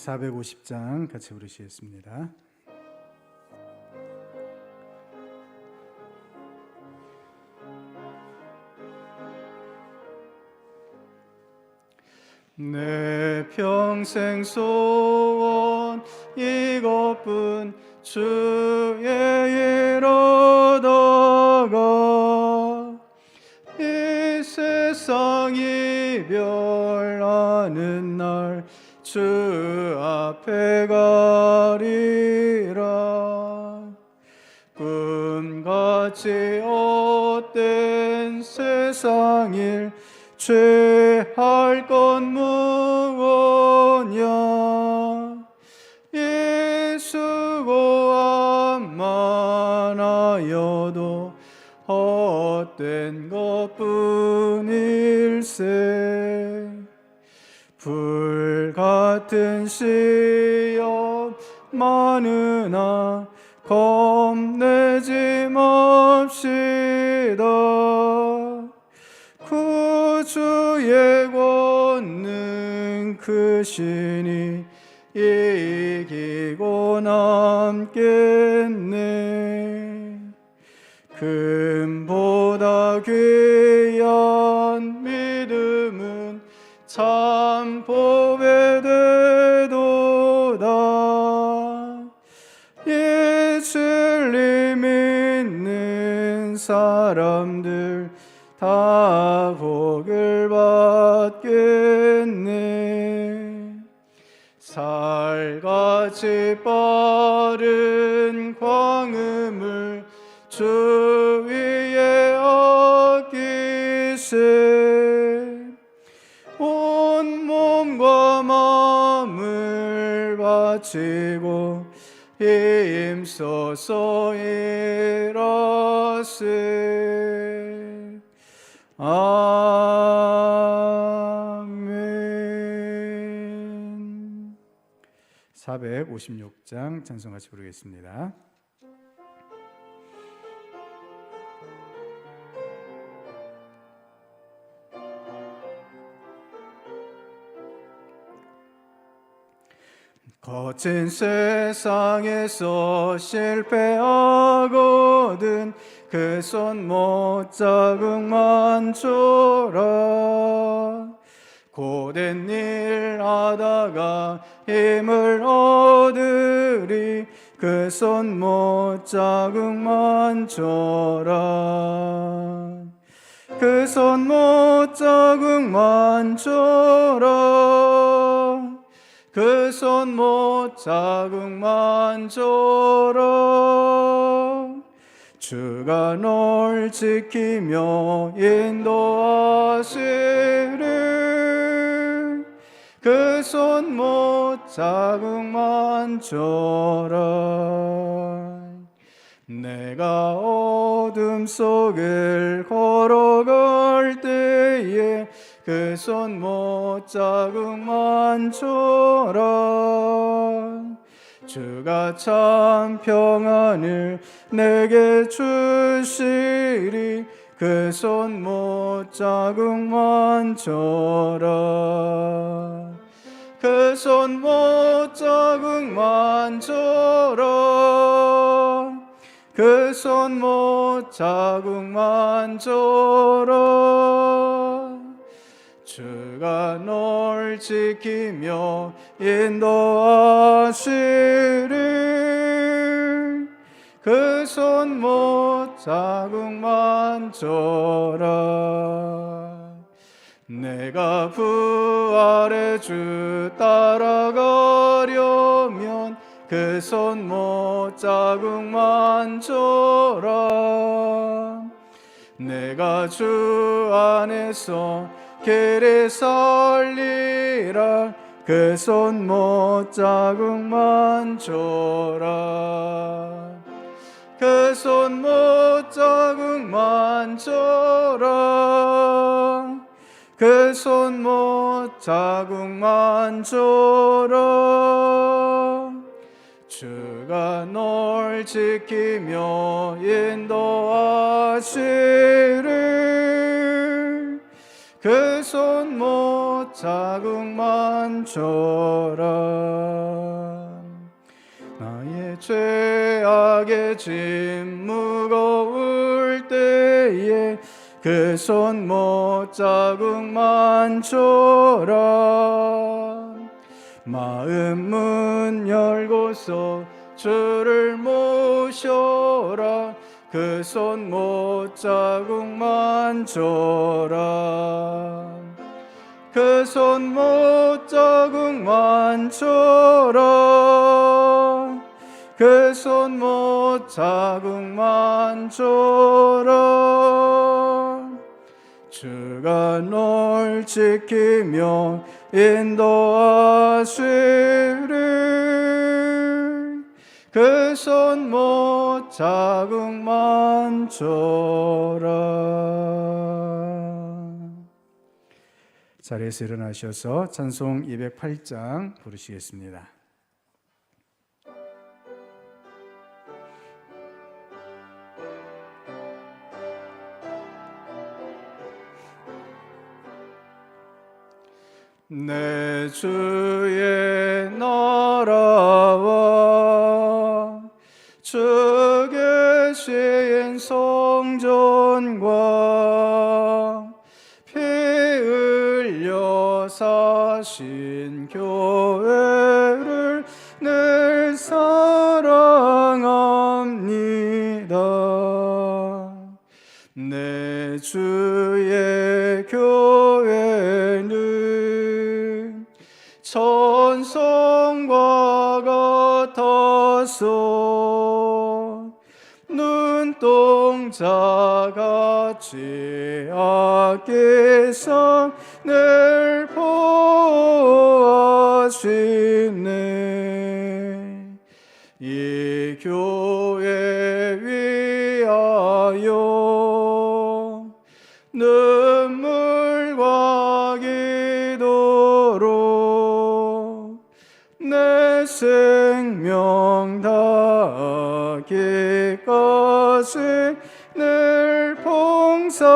450장 같이 부르시겠습니다. 내 평생 소원 이것뿐 주의 일 얻어가 이 세상 이별하는 날 주 앞에 가리라. 꿈같이 헛된 세상 일 죄할 것 무엇냐. 예수 고함만 하여도 헛된 것뿐일세. 불같은 시험 많으나 겁내지 맙시다. 구주의 권능 크시니 이기고 남겠네. 금보다 귀한 믿음은 참 보배 되도다. 진리 믿는 사람들 다 복을 받겠네. 살같이 빠른 광음을 주 위에 아끼세. 온 몸과 마음을 바치고 힘써서 일하세. 아멘. 456장 찬송 같이 부르겠습니다. 거친 세상에서 실패하거든 그 손 못 자국만 줘라. 고된 일 하다가 힘을 얻으리 그 손 못 자국만 줘라. 그 손 못 자국만 줘라. 그 손 못 자국만 줘라. 주가 널 지키며 인도하시리. 그 손 못 자국만 줘라. 내가 어둠 속을 걸어갈 때에 그 손 못 자국만 줘라. 주가 참 평안을 내게 주시리. 그 손 못 자국만 줘라. 그 손 못 자국만 줘라. 그 손 못 자국만 줘라. 주가 널 지키며 인도하시리. 그 손 못 자국만 줘라. 내가 부활의 주 따라가려면 그 손 못 자국만 줘라. 내가 주 안에서 길이 살리라. 그 손 못 자국만 줘라. 그 손 못 자국만 줘라. 그 손 못 자국만 줘라. 주가 널 지키며 인도하시리. 그 손못 자국만 줘라. 나의 죄악의 짐 무거울 때에 그 손못 자국만 줘라. 마음 문 열고서 주를 모셔라. 그 손못 자국만 줘라. 그 손못 자국만 줘라. 그 손못 자국만 줘라. 주가 널 지키며 인도하시리. 그 손못 자국만 줘라. 자리에서 일어나셔서 찬송 208장 부르시겠습니다. 내 주의 나라와 주 계신 성전과 피 흘려 사신 교회를 늘 사랑합니다. 내 주의 교회는 천성과 같아서 눈동자같이 아끼사 늘 보호하시네. 이 교회 위하여 눈물과 기도로 내 생명 다하기까지 늘 봉사합니다.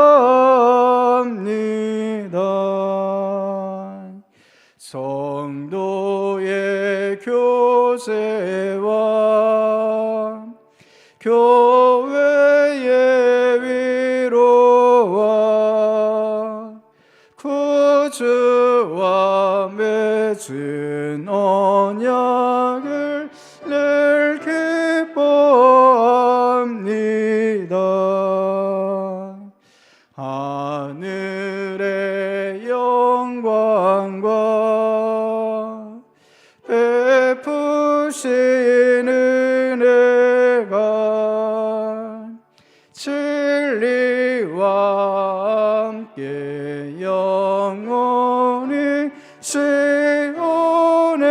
성도의 교제와 교회의 위로와 구주와 맺은 언약을 늘 기뻐합니다. 하늘의 영광과 베푸신 은혜가 진리와 함께 영원히 시온에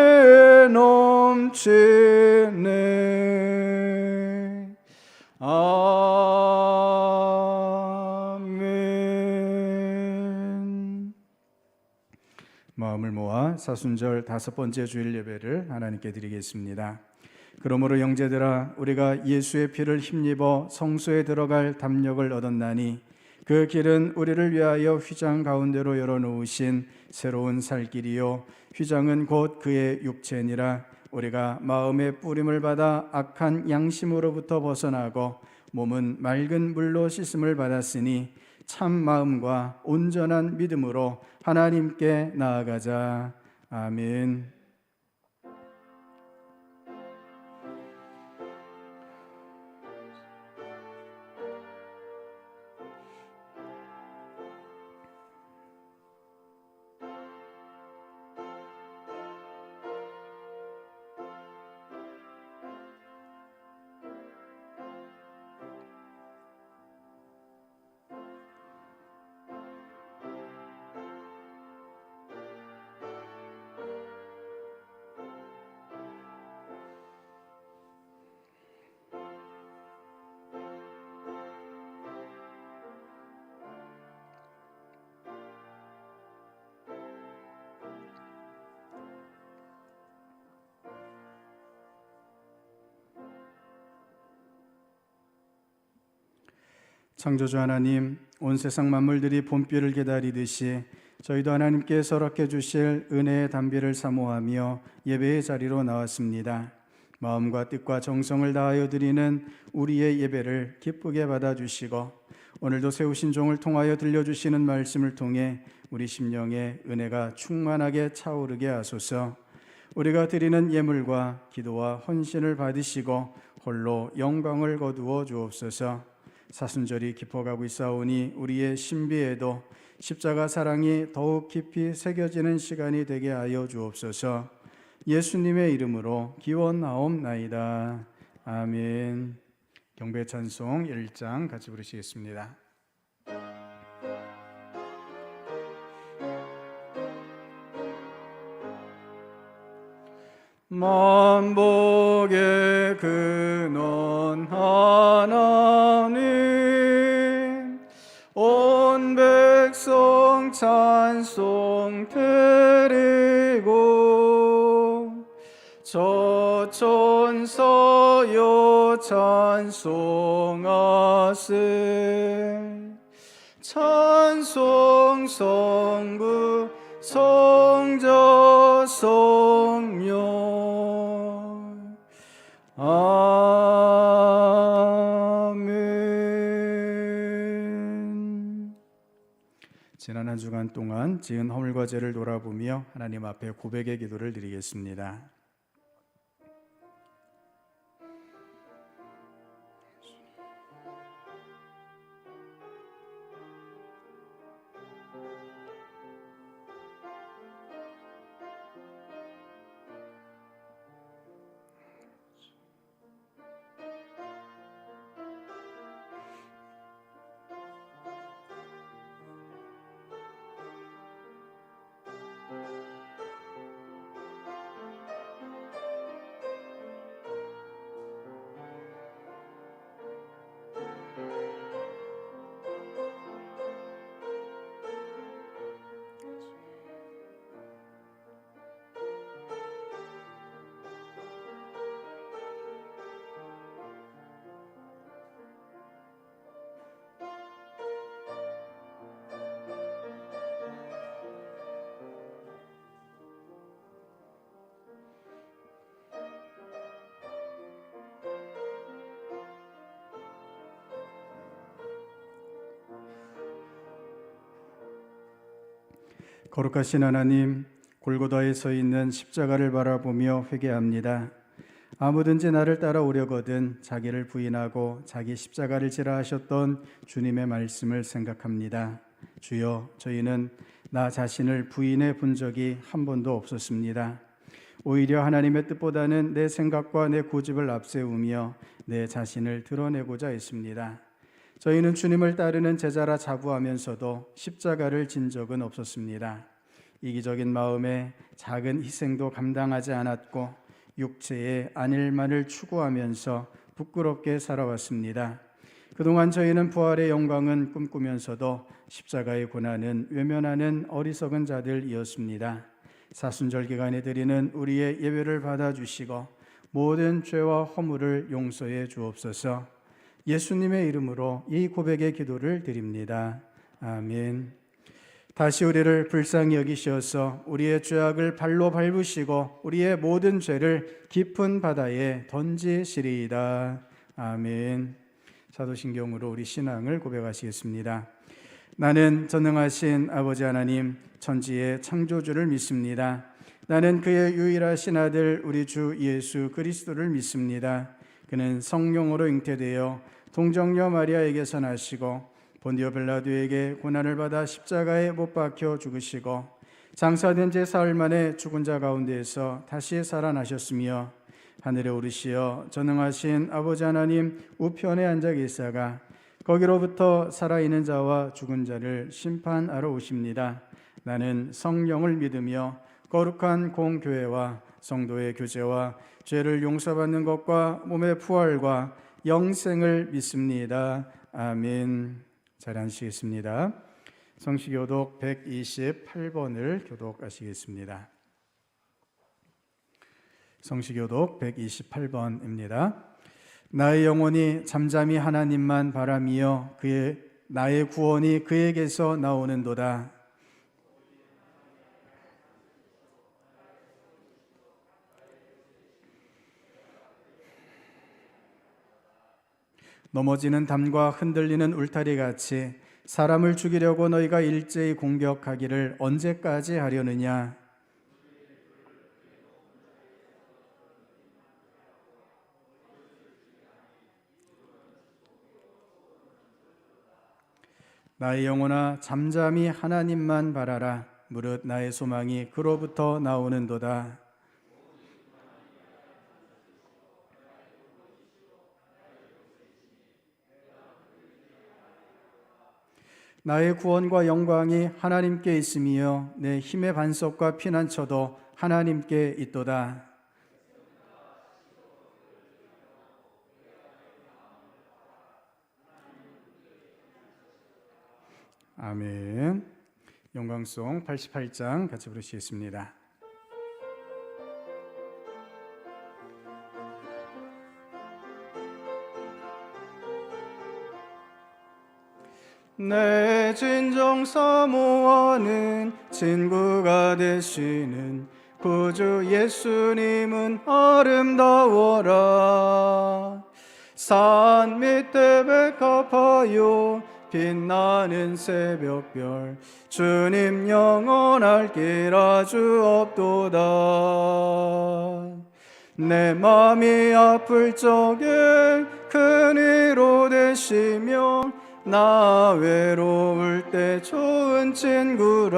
넘치네. 아멘. 마음을 모아 사순절 5번째 주일 예배를 하나님께 드리겠습니다. 그러므로 형제들아, 우리가 예수의 피를 힘입어 성소에 들어갈 담력을 얻었나니 그 길은 우리를 위하여 휘장 가운데로 열어놓으신 새로운 살 길이요, 휘장은 곧 그의 육체니라. 우리가 마음의 뿌림을 받아 악한 양심으로부터 벗어나고 몸은 맑은 물로 씻음을 받았으니 참 마음과 온전한 믿음으로 하나님께 나아가자. 아멘. 창조주 하나님, 온 세상 만물들이 봄비를 기다리듯이 저희도 하나님께 허락해 주실 은혜의 단비를 사모하며 예배의 자리로 나왔습니다. 마음과 뜻과 정성을 다하여 드리는 우리의 예배를 기쁘게 받아주시고 오늘도 세우신 종을 통하여 들려주시는 말씀을 통해 우리 심령에 은혜가 충만하게 차오르게 하소서. 우리가 드리는 예물과 기도와 헌신을 받으시고 홀로 영광을 거두어 주옵소서. 사순절이 깊어가고 있사오니 우리의 신비에도 십자가 사랑이 더욱 깊이 새겨지는 시간이 되게 하여 주옵소서. 예수님의 이름으로 기원하옵나이다. 아멘. 경배 찬송 1장 같이 부르시겠습니다. 만복의 근원 하나님, 온 백성 찬송 드리고 저천사여 찬송하세. 찬송 성부 성자 성령. 아멘. 지난 한 주간 동안 지은 허물과 죄를 돌아보며 하나님 앞에 고백의 기도를 드리겠습니다. 거룩하신 하나님, 골고다에 서 있는 십자가를 바라보며 회개합니다. 아무든지 나를 따라오려거든 자기를 부인하고 자기 십자가를 지라 하셨던 주님의 말씀을 생각합니다. 주여, 저희는 나 자신을 부인해 본 적이 한 번도 없었습니다. 오히려 하나님의 뜻보다는 내 생각과 내 고집을 앞세우며 내 자신을 드러내고자 했습니다. 저희는 주님을 따르는 제자라 자부하면서도 십자가를 진 적은 없었습니다. 이기적인 마음에 작은 희생도 감당하지 않았고 육체의 안일만을 추구하면서 부끄럽게 살아왔습니다. 그동안 저희는 부활의 영광은 꿈꾸면서도 십자가의 고난은 외면하는 어리석은 자들이었습니다. 사순절 기간에 드리는 우리의 예배를 받아주시고 모든 죄와 허물을 용서해 주옵소서. 예수님의 이름으로 이 고백의 기도를 드립니다. 아멘. 다시 우리를 불쌍히 여기셔서 우리의 죄악을 발로 밟으시고 우리의 모든 죄를 깊은 바다에 던지시리이다. 아멘. 사도신경으로 우리 신앙을 고백하시겠습니다. 나는 전능하신 아버지 하나님, 천지의 창조주를 믿습니다. 나는 그의 유일하신 아들 우리 주 예수 그리스도를 믿습니다. 그는 성령으로 잉태되어 동정녀 마리아에게서 나시고 본디오 빌라도에게 고난을 받아 십자가에 못 박혀 죽으시고 장사된 지 사흘 만에 죽은 자 가운데에서 다시 살아나셨으며 하늘에 오르시어 전능하신 아버지 하나님 우편에 앉아 계시다가 거기로부터 살아있는 자와 죽은 자를 심판하러 오십니다. 나는 성령을 믿으며 거룩한 공교회와 성도의 교제와 죄를 용서받는 것과 몸의 부활과 영생을 믿습니다. 아멘. 잘 앉으시겠습니다. 성시교독 128번을 교독하시겠습니다. 성시교독 128번입니다. 나의 영혼이 잠잠히 하나님만 바라며 나의 구원이 그에게서 나오는도다. 넘어지는 담과 흔들리는 울타리 같이 사람을 죽이려고 너희가 일제히 공격하기를 언제까지 하려느냐? 나의 영혼아 잠잠히 하나님만 바라라. 무릇 나의 소망이 그로부터 나오는도다. 나의 구원과 영광이 하나님께 있으며 내 힘의 반석과 피난처도 하나님께 있도다. 아멘. 영광송 88장 같이 부르시겠습니다. 내 진정 사모하는 친구가 되시는 구주 예수님은 아름다워라. 산 밑에 백합화요 빛나는 새벽별 주님 영원할 길 아주 없도다. 내 맘이 아플 적에 큰 위로 되시며 나 외로울 때 좋은 친구라.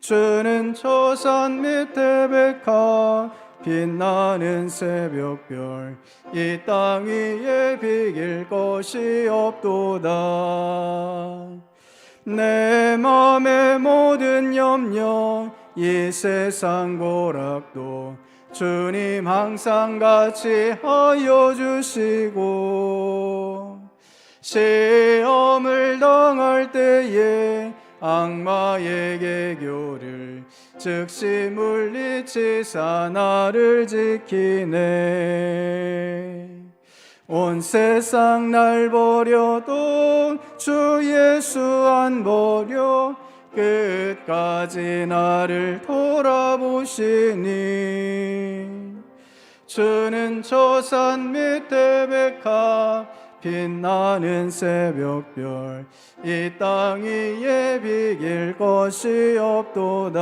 주는 저 산 밑에 백합 빛나는 새벽별 이 땅 위에 비길 것이 없도다. 내 맘의 모든 염려 이 세상 고락도 주님 항상 같이 하여 주시고 시험을 당할 때에 악마의 개교를 즉시 물리치사 나를 지키네. 온 세상 날 버려도 주 예수 안 버려 끝까지 나를 돌아보시니. 주는 저 산 밑에 백합 빛나는 새벽별 이 땅 위에 비길 것이 없도다.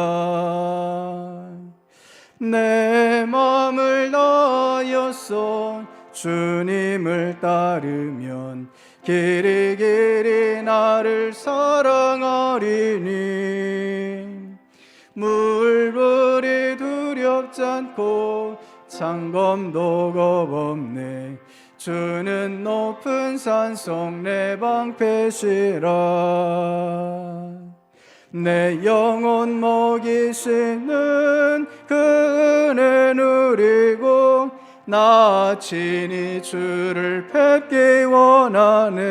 내 맘을 다하여서 주님을 따르면 길이 길이 나를 사랑하리니. 물불이 두렵지 않고 창검도 겁없네. 주는 높은 산속 내 방패시라. 내 영혼 먹이시는 그 은혜 누리고 나 친히 주를 뵙기 원하네.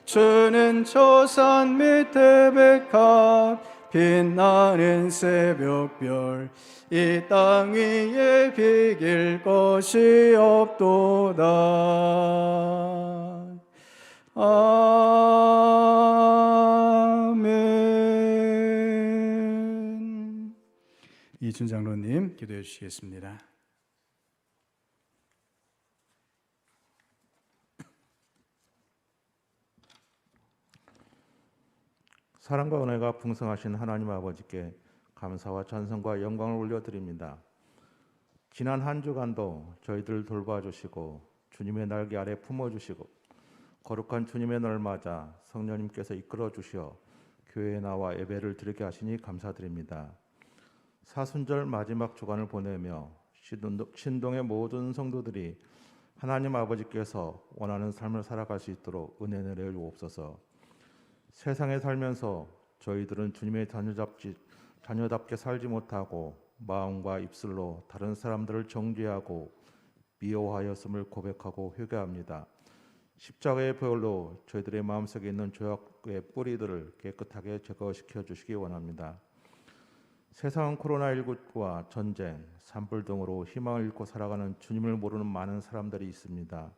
주는 저 산 밑에 백합 빛나는 새벽별 이 땅 위에 비길 것이 없도다. 아멘. 이준 장로님 기도해 주시겠습니다. 사랑과 은혜가 풍성하신 하나님 아버지께 감사와 찬송과 영광을 올려드립니다. 지난 한 주간도 저희들 돌봐주시고 주님의 날개 아래 품어주시고 거룩한 주님의 날 맞아 성령님께서 이끌어주시어 교회에 나와 예배를 드리게 하시니 감사드립니다. 사순절 마지막 주간을 보내며 신동의 모든 성도들이 하나님 아버지께서 원하는 삶을 살아갈 수 있도록 은혜 내려 주옵소서. 세상에 살면서 저희들은 주님의 자녀답게 살지 못하고 마음과 입술로 다른 사람들을 정죄하고 미워하였음을 고백하고 회개합니다. 십자가의 보혈로 저희들의 마음속에 있는 죄악의 뿌리들을 깨끗하게 제거시켜 주시기 원합니다. 세상은 코로나19와 전쟁, 산불 등으로 희망을 잃고 살아가는 주님을 모르는 많은 사람들이 있습니다.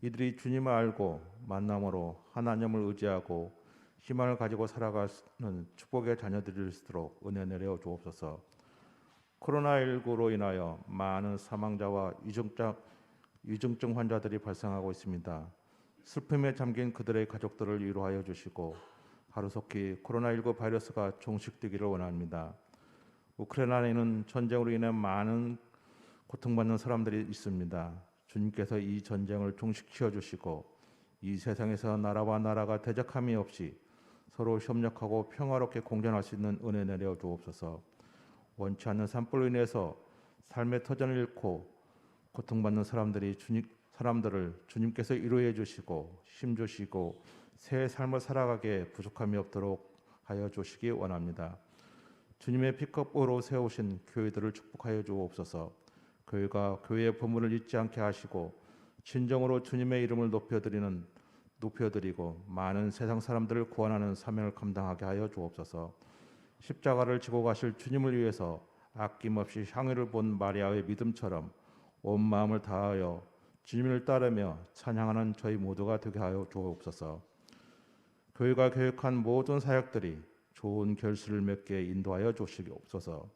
이들이 주님을 알고 만남으로 하나님을 의지하고 희망을 가지고 살아가는 축복의 자녀들일수록 은혜 내려 주옵소서. 코로나19로 인하여 많은 사망자와 위중증 환자들이 발생하고 있습니다. 슬픔에 잠긴 그들의 가족들을 위로하여 주시고 하루속히 코로나19 바이러스가 종식되기를 원합니다. 우크라이나에는 전쟁으로 인해 많은 고통받는 사람들이 있습니다. 주님께서 이 전쟁을 종식시켜 주시고 이 세상에서 나라와 나라가 대적함이 없이 서로 협력하고 평화롭게 공존할 수 있는 은혜 내려 주옵소서. 원치 않는 산불로 인해서 삶의 터전을 잃고 고통받는 사람들을 주님께서 위로해 주시고 힘주시고 새 삶을 살아가게 부족함이 없도록 하여 주시기 원합니다. 주님의 피க்கப்ப으로 세우신 교회들을 축복하여 주옵소서. 교회가 교회의 본분을 잊지 않게 하시고 진정으로 주님의 이름을 높여드리고 많은 세상 사람들을 구원하는 사명을 감당하게 하여 주옵소서. 십자가를 지고 가실 주님을 위해서 아낌없이 향유를 본 마리아의 믿음처럼 온 마음을 다하여 주님을 따르며 찬양하는 저희 모두가 되게 하여 주옵소서. 교회가 교육한 모든 사역들이 좋은 결실을 맺게 인도하여 주시옵소서.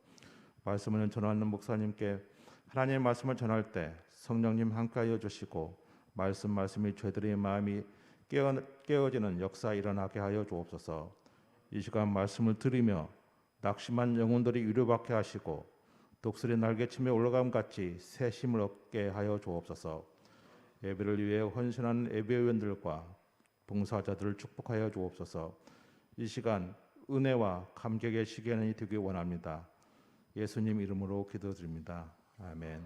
말씀을 전하는 목사님께 하나님의 말씀을 전할 때 성령님 함께하여 주시고 말씀이 저희들의 마음이 깨어지는 역사 일어나게 하여 주옵소서. 이 시간 말씀을 들으며 낙심한 영혼들이 위로받게 하시고 독수리 날개침에 올라감 같이 새 힘을 얻게 하여 주옵소서. 예배를 위해 헌신하는 예배위원들과 봉사자들을 축복하여 주옵소서. 이 시간 은혜와 감격의 시간이 되길 원합니다. 예수님 이름으로 기도드립니다. 아멘.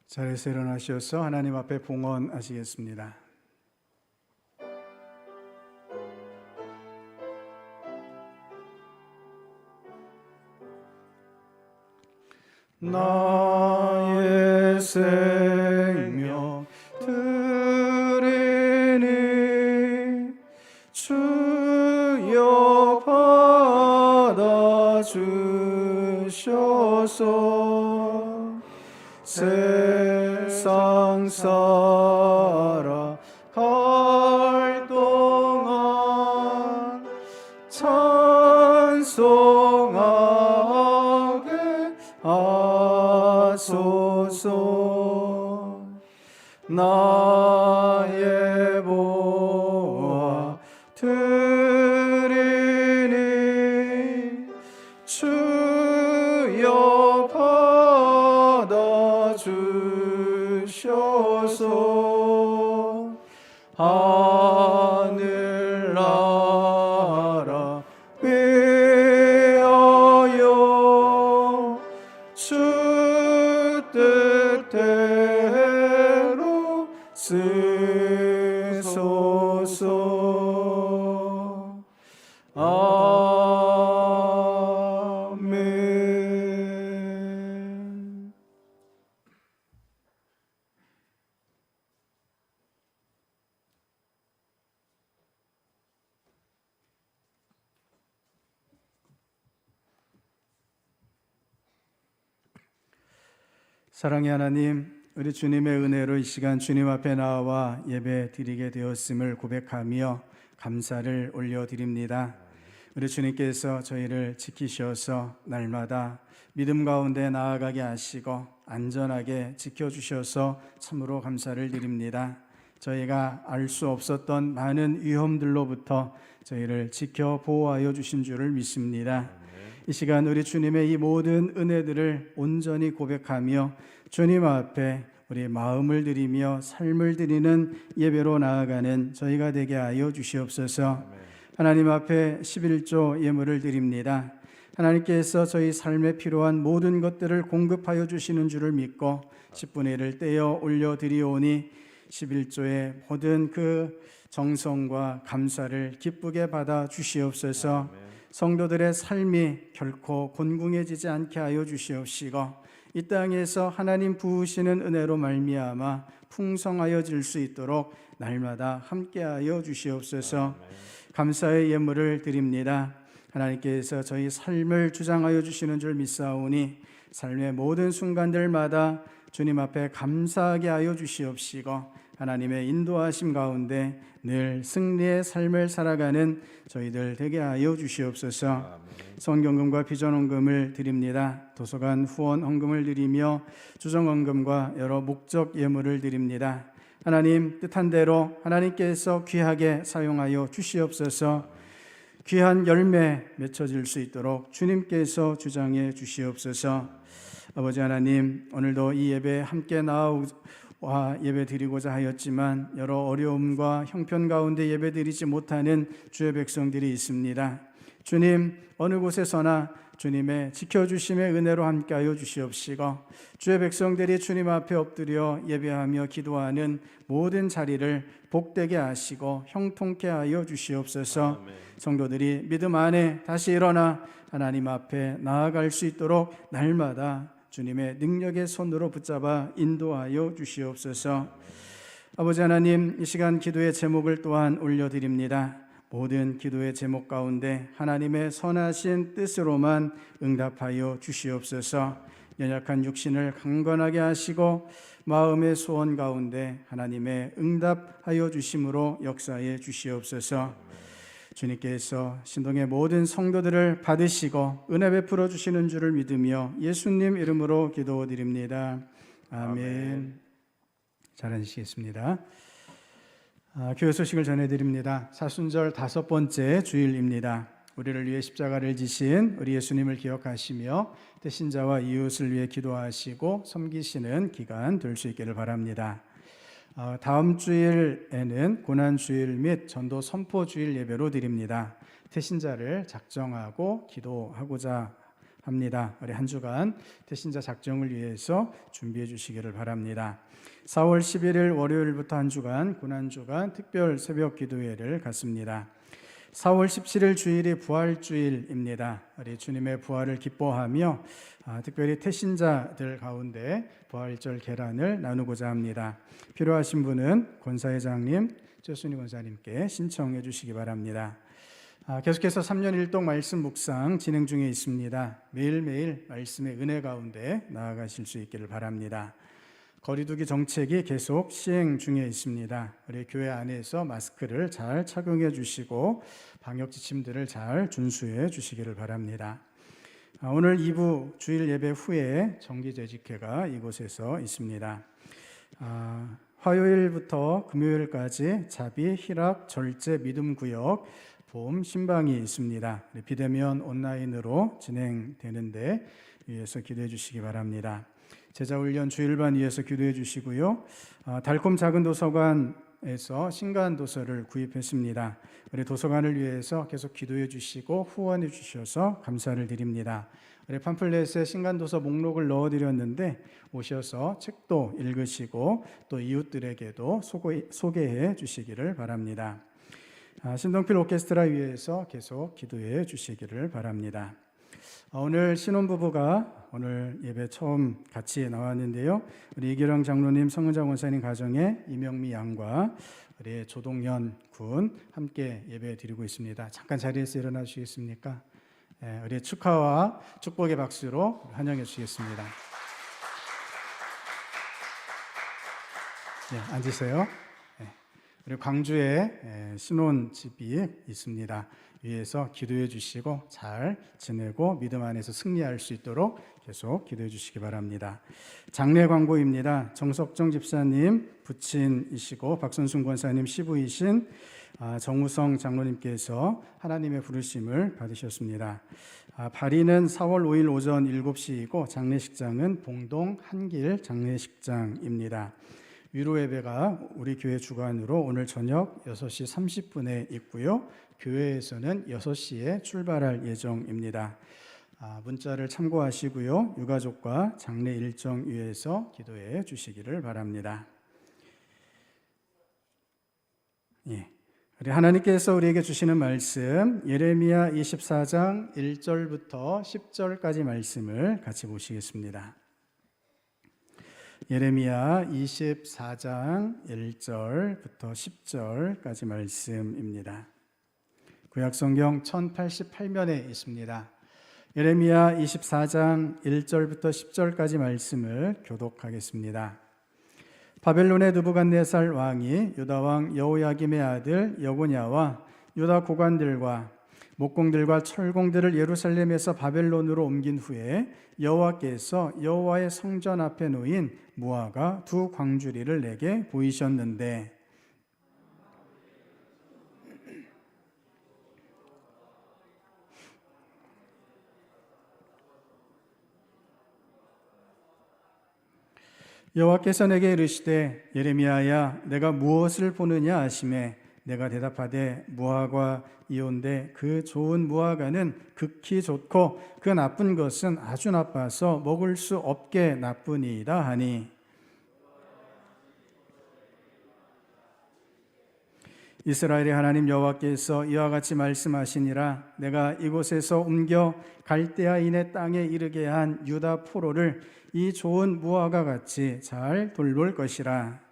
자리에서 일어나셔서 하나님 앞에 봉헌하시겠습니다. 나의 생명 드리니 주여 받아 주셔서 세상 살아갈 동안 찬송하게 하소서. 나의 보아 드리니 주여 받아 주셔서 하늘나라 위하여 주 뜻대로 쓰소서. 아멘. 사랑의 하나님, 우리 주님의 은혜로 이 시간 주님 앞에 나와 예배 드리게 되었음을 고백하며 감사를 올려드립니다. 우리 주님께서 저희를 지키셔서 날마다 믿음 가운데 나아가게 하시고 안전하게 지켜주셔서 참으로 감사를 드립니다. 저희가 알 수 없었던 많은 위험들로부터 저희를 지켜 보호하여 주신 줄을 믿습니다. 이 시간 우리 주님의 이 모든 은혜들을 온전히 고백하며 주님 앞에 우리 마음을 드리며 삶을 드리는 예배로 나아가는 저희가 되게 하여 주시옵소서. 하나님 앞에 11조 예물을 드립니다. 하나님께서 저희 삶에 필요한 모든 것들을 공급하여 주시는 줄을 믿고 10분의 1을 떼어 올려드리오니 11조의 모든 그 정성과 감사를 기쁘게 받아 주시옵소서. 성도들의 삶이 결코 곤궁해지지 않게 하여 주시옵시고 이 땅에서 하나님 부으시는 은혜로 말미암아 풍성하여질 수 있도록 날마다 함께하여 주시옵소서. 감사의 예물을 드립니다. 하나님께서 저희 삶을 주장하여 주시는 줄 믿사오니 삶의 모든 순간들마다 주님 앞에 감사하게 하여 주시옵시고 하나님의 인도하심 가운데 늘 승리의 삶을 살아가는 저희들 되게 하여 주시옵소서. 성경금과 비전헌금을 드립니다. 도서관 후원 헌금을 드리며 주정헌금과 여러 목적 예물을 드립니다. 하나님 뜻한 대로 하나님께서 귀하게 사용하여 주시옵소서. 귀한 열매 맺혀질 수 있도록 주님께서 주장해 주시옵소서. 아버지 하나님, 오늘도 이 예배에 함께 나와 예배 드리고자 하였지만 여러 어려움과 형편 가운데 예배 드리지 못하는 주의 백성들이 있습니다. 주님, 어느 곳에서나 주님의 지켜주심의 은혜로 함께하여 주시옵시고 주의 백성들이 주님 앞에 엎드려 예배하며 기도하는 모든 자리를 복되게 하시고 형통케 하여 주시옵소서. 성도들이 믿음 안에 다시 일어나 하나님 앞에 나아갈 수 있도록 날마다 주님의 능력의 손으로 붙잡아 인도하여 주시옵소서. 아버지 하나님, 이 시간 기도의 제목을 또한 올려드립니다. 모든 기도의 제목 가운데 하나님의 선하신 뜻으로만 응답하여 주시옵소서. 연약한 육신을 강건하게 하시고 마음의 소원 가운데 하나님의 응답하여 주심으로 역사해 주시옵소서. 주님께서 신동의 모든 성도들을 받으시고 은혜 베풀어 주시는 줄을 믿으며 예수님 이름으로 기도드립니다. 아멘. 잘 앉으시겠습니다. 교회 소식을 전해드립니다. 사순절 5번째 주일입니다. 우리를 위해 십자가를 지신 우리 예수님을 기억하시며 대신자와 이웃을 위해 기도하시고 섬기시는 기간 될 수 있기를 바랍니다. 다음 주일에는 고난주일 및 전도 선포주일 예배로 드립니다. 태신자를 작정하고 기도하고자 합니다. 우리 한 주간 태신자 작정을 위해서 준비해 주시기를 바랍니다. 4월 11일 월요일부터 한 주간 고난주간 특별 새벽 기도회를 갖습니다. 4월 17일 주일이 부활주일입니다. 우리 주님의 부활을 기뻐하며 특별히 태신자들 가운데 부활절 계란을 나누고자 합니다. 필요하신 분은 권사회장님, 최순희 권사님께 신청해 주시기 바랍니다. 계속해서 3년 1동 말씀 묵상 진행 중에 있습니다. 매일매일 말씀의 은혜 가운데 나아가실 수 있기를 바랍니다. 거리두기 정책이 계속 시행 중에 있습니다. 우리 교회 안에서 마스크를 잘 착용해 주시고 방역 지침들을 잘 준수해 주시기를 바랍니다. 오늘 2부 주일 예배 후에 정기재직회가 이곳에서 있습니다. 화요일부터 금요일까지 자비, 희락, 절제, 믿음구역, 봄, 신방이 있습니다. 비대면 온라인으로 진행되는데 위해서 기도해 주시기 바랍니다. 제자훈련 주일반 위해서 기도해 주시고요. 달콤 작은 도서관에서 신간 도서를 구입했습니다. 우리 도서관을 위해서 계속 기도해 주시고 후원해 주셔서 감사를 드립니다. 우리 팜플렛에 신간 도서 목록을 넣어드렸는데 오셔서 책도 읽으시고 또 이웃들에게도 소개해 주시기를 바랍니다. 신동필 오케스트라 위해서 계속 기도해 주시기를 바랍니다. 오늘 신혼부부가 오늘 예배 처음 같이 나왔는데요. 우리 이기령 장로님, 성은자 원사님 가정에 이명미 양과 우리 조동현 군 함께 예배 드리고 있습니다. 잠깐 자리에서 일어나 주시겠습니까? 우리 축하와 축복의 박수로 환영해 주시겠습니다. 네, 앉으세요. 우리 광주에 신혼집이 있습니다. 위에서 기도해 주시고 잘 지내고 믿음 안에서 승리할 수 있도록 계속 기도해 주시기 바랍니다. 장례 광고입니다. 정석정 집사님 부친이시고 박선순 권사님 시부이신 정우성 장로님께서 하나님의 부르심을 받으셨습니다. 발인은 4월 5일 오전 7시이고 장례식장은 봉동 한길 장례식장입니다. 위로 예배가 우리 교회 주관으로 오늘 저녁 6시 30분에 있고요. 교회에서는 6시에 출발할 예정입니다. 문자를 참고하시고요. 유가족과 장례 일정 위해서 기도해 주시기를 바랍니다. 우리 하나님께서 우리에게 주시는 말씀 예레미야 24장 1절부터 10절까지 말씀을 같이 보시겠습니다. 예레미야 24장 1절부터 10절까지 말씀입니다. 구약성경 1088면에 있습니다. 예레미야 24장 1절부터 10절까지 말씀을 교독하겠습니다. 바벨론의 느부갓네살 왕이 유다 왕 여호야김의 아들 여고냐와 유다 고관들과 목공들과 철공들을 예루살렘에서 바벨론으로 옮긴 후에 여호와께서 여호와의 성전 앞에 놓인 무화과 두 광주리를 내게 보이셨는데 여호와께서 내게 이르시되 예레미야야 내가 무엇을 보느냐 하시매 내가 대답하되 무화과이온데 그 좋은 무화과는 극히 좋고 그 나쁜 것은 아주 나빠서 먹을 수 없게 나쁘니이다 하니 이스라엘의 하나님 여호와께서 이와 같이 말씀하시니라 내가 이곳에서 옮겨 갈대아인의 땅에 이르게 한 유다 포로를 이 좋은 무화과 같이 잘 돌볼 것이라.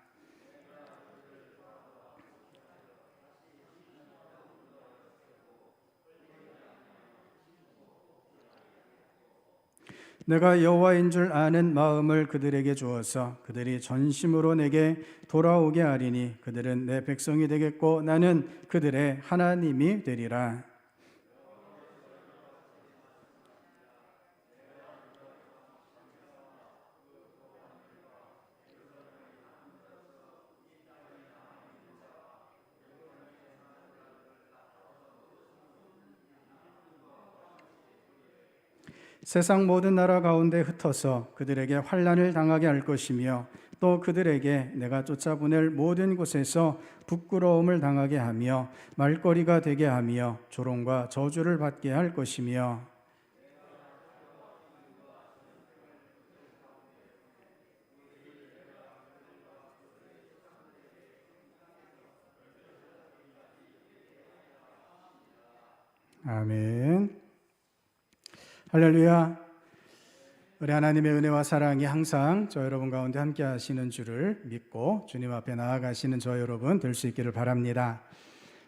내가 여호와인 줄 아는 마음을 그들에게 주어서 그들이 전심으로 내게 돌아오게 하리니 그들은 내 백성이 되겠고 나는 그들의 하나님이 되리라. 세상 모든 나라 가운데 흩어서 그들에게 환난을 당하게 할 것이며 또 그들에게 내가 쫓아보낼 모든 곳에서 부끄러움을 당하게 하며 말거리가 되게 하며 조롱과 저주를 받게 할 것이며 아멘. 할렐루야. 우리 하나님의 은혜와 사랑이 항상 저 여러분 가운데 함께 하시는 줄을 믿고 주님 앞에 나아가시는 저 여러분 될 수 있기를 바랍니다.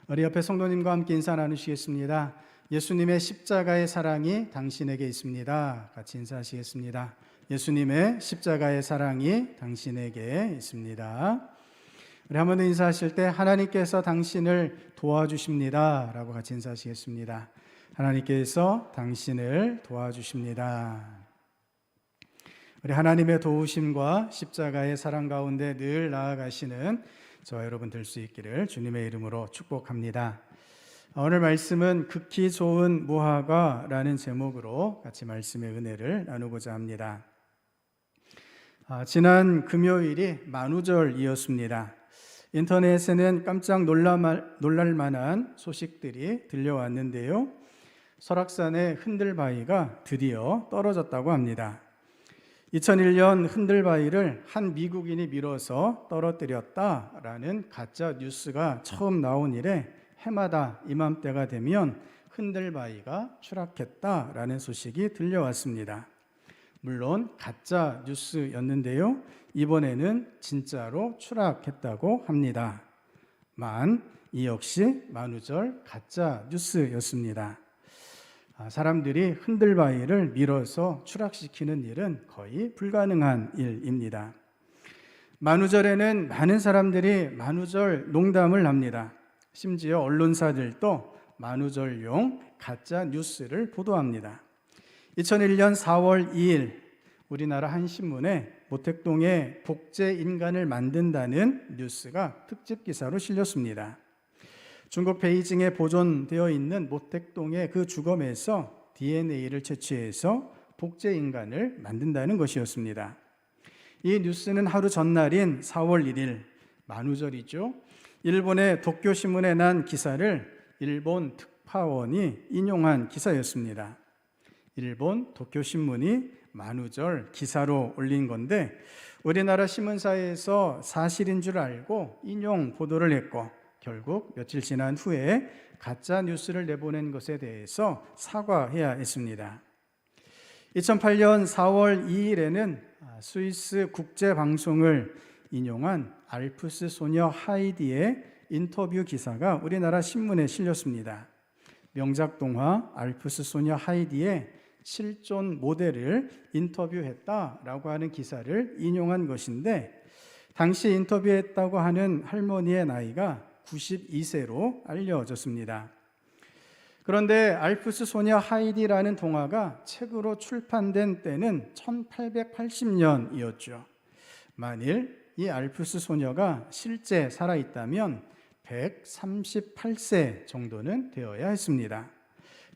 우리 옆에 성도님과 함께 인사 나누시겠습니다. 예수님의 십자가의 사랑이 당신에게 있습니다. 같이 인사하시겠습니다. 예수님의 십자가의 사랑이 당신에게 있습니다. 우리 한 번 더 인사하실 때 하나님께서 당신을 도와주십니다 라고 같이 인사하시겠습니다. 하나님께서 당신을 도와주십니다. 우리 하나님의 도우심과 십자가의 사랑 가운데 늘 나아가시는 저와 여러분 될 수 있기를 주님의 이름으로 축복합니다. 오늘 말씀은 극히 좋은 무화과라는 제목으로 같이 말씀의 은혜를 나누고자 합니다. 지난 금요일이 만우절이었습니다. 인터넷에는 깜짝 놀랄 만한 소식들이 들려왔는데요. 설악산의 흔들바위가 드디어 떨어졌다고 합니다. 2001년 흔들바위를 한 미국인이 밀어서 떨어뜨렸다라는 가짜 뉴스가 처음 나온 이래 해마다 이맘때가 되면 흔들바위가 추락했다라는 소식이 들려왔습니다. 물론 가짜 뉴스였는데요. 이번에는 진짜로 추락했다고 합니다. 이 역시 만우절 가짜 뉴스였습니다. 사람들이 흔들바위를 밀어서 추락시키는 일은 거의 불가능한 일입니다. 만우절에는 많은 사람들이 만우절 농담을 합니다. 심지어 언론사들도 만우절용 가짜 뉴스를 보도합니다. 2001년 4월 2일 우리나라 한 신문에 모택동에 복제 인간을 만든다는 뉴스가 특집 기사로 실렸습니다. 중국 베이징에 보존되어 있는 모택동의 그 주검에서 DNA를 채취해서 복제 인간을 만든다는 것이었습니다. 이 뉴스는 하루 전날인 4월 1일 만우절이죠. 일본의 도쿄신문에 난 기사를 일본 특파원이 인용한 기사였습니다. 일본 도쿄신문이 만우절 기사로 올린 건데 우리나라 신문사에서 사실인 줄 알고 인용 보도를 했고 결국 며칠 지난 후에 가짜 뉴스를 내보낸 것에 대해서 사과해야 했습니다. 2008년 4월 2일에는 스위스 국제방송을 인용한 알프스 소녀 하이디의 인터뷰 기사가 우리나라 신문에 실렸습니다. 명작 동화 알프스 소녀 하이디의 실존 모델을 인터뷰했다라고 하는 기사를 인용한 것인데 당시 인터뷰했다고 하는 할머니의 나이가 92세로 알려졌습니다. 그런데 알프스 소녀 하이디라는 동화가 책으로 출판된 때는 1880년이었죠. 만일 이 알프스 소녀가 실제 살아있다면 138세 정도는 되어야 했습니다.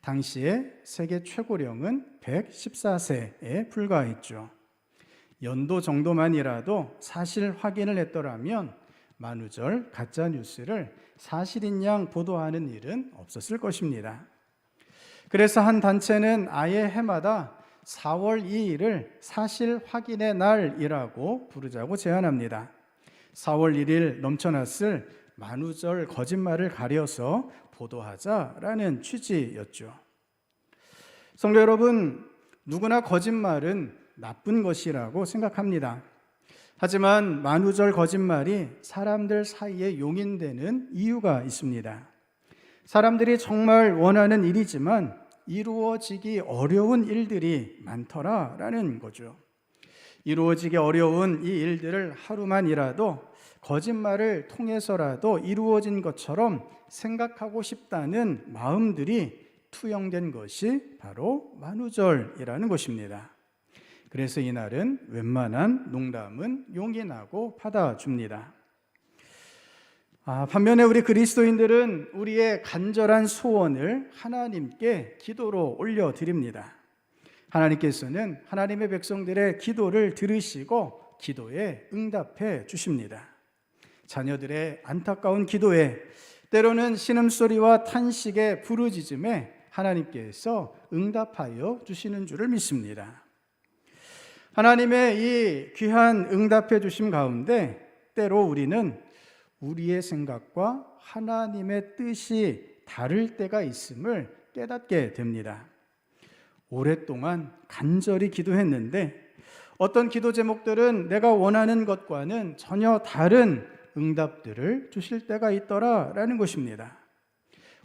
당시에 세계 최고령은 114세에 불과했죠. 연도 정도만이라도 사실 확인을 했더라면 만우절 가짜 뉴스를 사실인 양 보도하는 일은 없었을 것입니다. 그래서 한 단체는 아예 해마다 4월 2일을 사실 확인의 날이라고 부르자고 제안합니다. 4월 1일 넘쳐났을 만우절 거짓말을 가려서 보도하자라는 취지였죠. 성도 여러분, 누구나 거짓말은 나쁜 것이라고 생각합니다. 하지만 만우절 거짓말이 사람들 사이에 용인되는 이유가 있습니다. 사람들이 정말 원하는 일이지만 이루어지기 어려운 일들이 많더라라는 거죠. 이루어지기 어려운 이 일들을 하루만이라도 거짓말을 통해서라도 이루어진 것처럼 생각하고 싶다는 마음들이 투영된 것이 바로 만우절이라는 것입니다. 그래서 이날은 웬만한 농담은 용인하고 받아줍니다. 반면에 우리 그리스도인들은 우리의 간절한 소원을 하나님께 기도로 올려드립니다. 하나님께서는 하나님의 백성들의 기도를 들으시고 기도에 응답해 주십니다. 자녀들의 안타까운 기도에, 때로는 신음소리와 탄식의 부르짖음에 하나님께서 응답하여 주시는 줄을 믿습니다. 하나님의 이 귀한 응답해 주심 가운데 때로 우리는 우리의 생각과 하나님의 뜻이 다를 때가 있음을 깨닫게 됩니다. 오랫동안 간절히 기도했는데 어떤 기도 제목들은 내가 원하는 것과는 전혀 다른 응답들을 주실 때가 있더라라는 것입니다.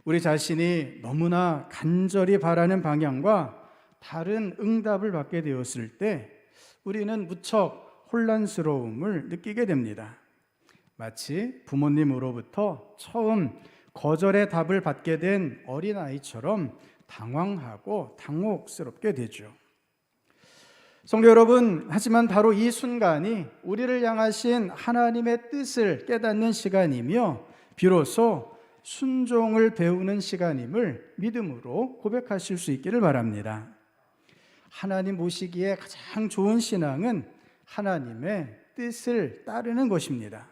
우리 자신이 너무나 간절히 바라는 방향과 다른 응답을 받게 되었을 때 우리는 무척 혼란스러움을 느끼게 됩니다. 마치 부모님으로부터 처음 거절의 답을 받게 된 어린아이처럼 당황하고 당혹스럽게 되죠. 성도 여러분, 하지만 바로 이 순간이 우리를 향하신 하나님의 뜻을 깨닫는 시간이며 비로소 순종을 배우는 시간임을 믿음으로 고백하실 수 있기를 바랍니다. 하나님 모시기에 가장 좋은 신앙은 하나님의 뜻을 따르는 것입니다.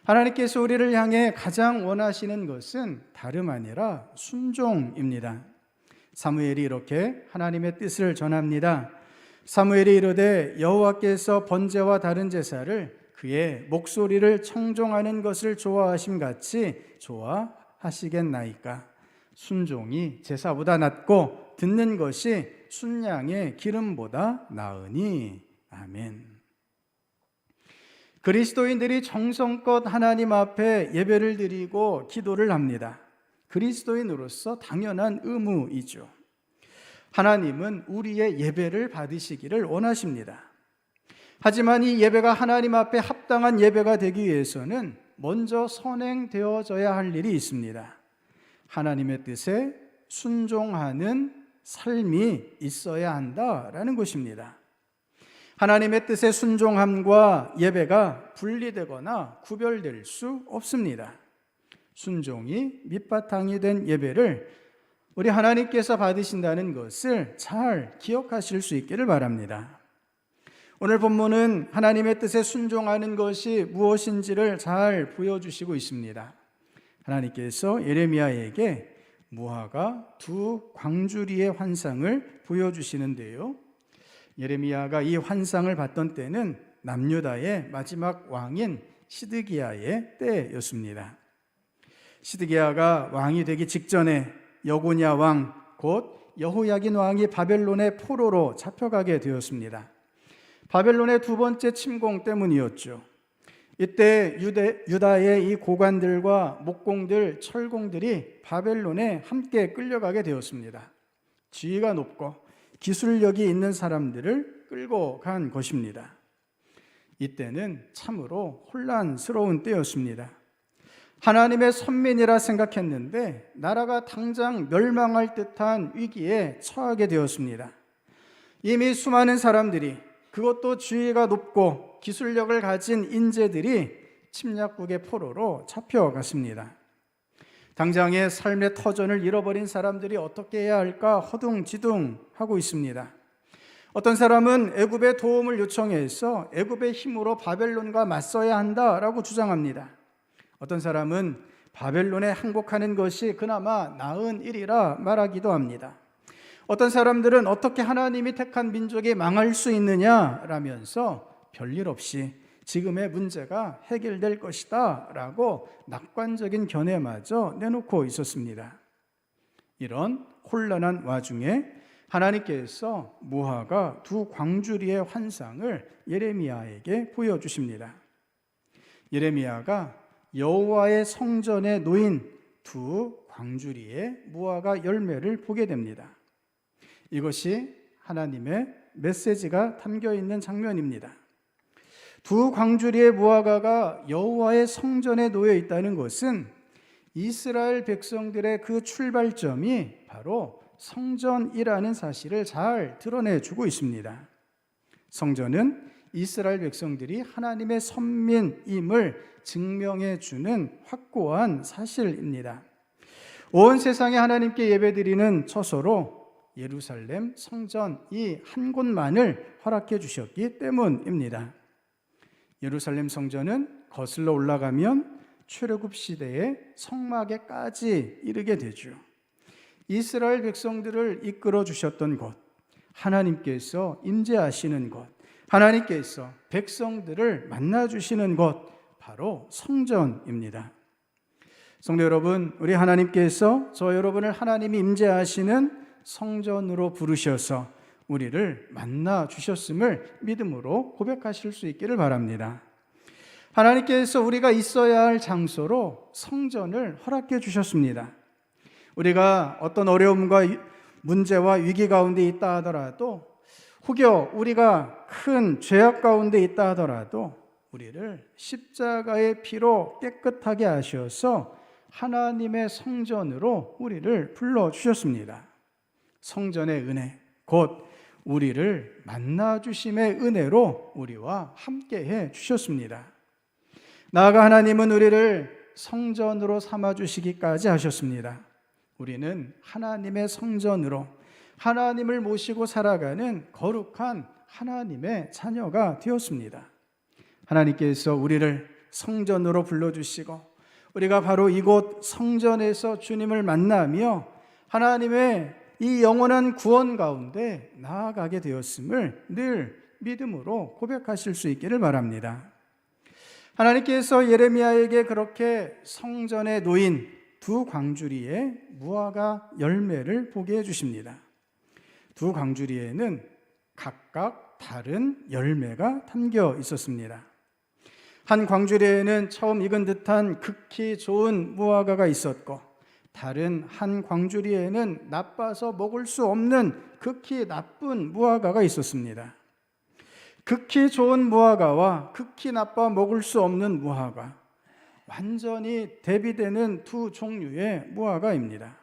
하나님께서 우리를 향해 가장 원하시는 것은 다름 아니라 순종입니다. 사무엘이 이렇게 하나님의 뜻을 전합니다. 사무엘이 이르되 여호와께서 번제와 다른 제사를 그의 목소리를 청종하는 것을 좋아하심 같이 좋아하시겠나이까. 순종이 제사보다 낫고 듣는 것이 순양의 기름보다 나으니. 아멘. 그리스도인들이 정성껏 하나님 앞에 예배를 드리고 기도를 합니다. 그리스도인으로서 당연한 의무이죠. 하나님은 우리의 예배를 받으시기를 원하십니다. 하지만 이 예배가 하나님 앞에 합당한 예배가 되기 위해서는 먼저 선행되어져야 할 일이 있습니다. 하나님의 뜻에 순종하는 삶이 있어야 한다라는 것입니다. 하나님의 뜻에 순종함과 예배가 분리되거나 구별될 수 없습니다. 순종이 밑바탕이 된 예배를 우리 하나님께서 받으신다는 것을 잘 기억하실 수 있기를 바랍니다. 오늘 본문은 하나님의 뜻에 순종하는 것이 무엇인지를 잘 보여주시고 있습니다. 하나님께서 예레미야에게 무화가 두 광주리의 환상을 보여주시는데요. 예레미야가 이 환상을 봤던 때는 남유다의 마지막 왕인 시드기야의 때였습니다. 시드기야가 왕이 되기 직전에 여고냐 왕, 곧 여호야긴 왕이 바벨론의 포로로 잡혀가게 되었습니다. 바벨론의 두 번째 침공 때문이었죠. 이때 유다의 이 고관들과 목공들, 철공들이 바벨론에 함께 끌려가게 되었습니다. 지위가 높고 기술력이 있는 사람들을 끌고 간 것입니다. 이때는 참으로 혼란스러운 때였습니다. 하나님의 선민이라 생각했는데 나라가 당장 멸망할 듯한 위기에 처하게 되었습니다. 이미 수많은 사람들이, 그것도 지위가 높고 기술력을 가진 인재들이 침략국의 포로로 잡혀갔습니다. 당장의 삶의 터전을 잃어버린 사람들이 어떻게 해야 할까 허둥지둥하고 있습니다. 어떤 사람은 애굽의 도움을 요청해서 애굽의 힘으로 바벨론과 맞서야 한다라고 주장합니다. 어떤 사람은 바벨론에 항복하는 것이 그나마 나은 일이라 말하기도 합니다. 어떤 사람들은 어떻게 하나님이 택한 민족이 망할 수 있느냐라면서 별일 없이 지금의 문제가 해결될 것이다 라고 낙관적인 견해마저 내놓고 있었습니다. 이런 혼란한 와중에 하나님께서 무화과 두 광주리의 환상을 예레미야에게 보여주십니다. 예레미야가 여호와의 성전에 놓인 두 광주리의 무화과 열매를 보게 됩니다. 이것이 하나님의 메시지가 담겨 있는 장면입니다. 두 광주리의 무화과가 여호와의 성전에 놓여 있다는 것은 이스라엘 백성들의 그 출발점이 바로 성전이라는 사실을 잘 드러내주고 있습니다. 성전은 이스라엘 백성들이 하나님의 선민임을 증명해주는 확고한 사실입니다. 온 세상에 하나님께 예배드리는 처소로 예루살렘 성전 이 한 곳만을 허락해 주셨기 때문입니다. 예루살렘 성전은 거슬러 올라가면 출애굽 시대의 성막에까지 이르게 되죠. 이스라엘 백성들을 이끌어 주셨던 곳, 하나님께서 임재하시는 곳, 하나님께서 백성들을 만나 주시는 곳, 바로 성전입니다. 성도 여러분, 우리 하나님께서 저 여러분을 하나님이 임재하시는 성전으로 부르셔서 우리를 만나 주셨음을 믿음으로 고백하실 수 있기를 바랍니다. 하나님께서 우리가 있어야 할 장소로 성전을 허락해 주셨습니다. 우리가 어떤 어려움과 문제와 위기 가운데 있다 하더라도, 혹여 우리가 큰 죄악 가운데 있다 하더라도 우리를 십자가의 피로 깨끗하게 하셔서 하나님의 성전으로 우리를 불러주셨습니다. 성전의 은혜, 곧 우리를 만나주심의 은혜로 우리와 함께해 주셨습니다. 나아가 하나님은 우리를 성전으로 삼아주시기까지 하셨습니다. 우리는 하나님의 성전으로 하나님을 모시고 살아가는 거룩한 하나님의 자녀가 되었습니다. 하나님께서 우리를 성전으로 불러주시고 우리가 바로 이곳 성전에서 주님을 만나며 하나님의 이 영원한 구원 가운데 나아가게 되었음을 늘 믿음으로 고백하실 수 있기를 바랍니다. 하나님께서 예레미야에게 그렇게 성전에 놓인 두 광주리의 무화과 열매를 보게 해주십니다. 두 광주리에는 각각 다른 열매가 담겨 있었습니다. 한 광주리에는 처음 익은 듯한 극히 좋은 무화과가 있었고, 다른 한 광주리에는 나빠서 먹을 수 없는 극히 나쁜 무화과가 있었습니다. 극히 좋은 무화과와 극히 나빠 먹을 수 없는 무화과, 완전히 대비되는 두 종류의 무화과입니다.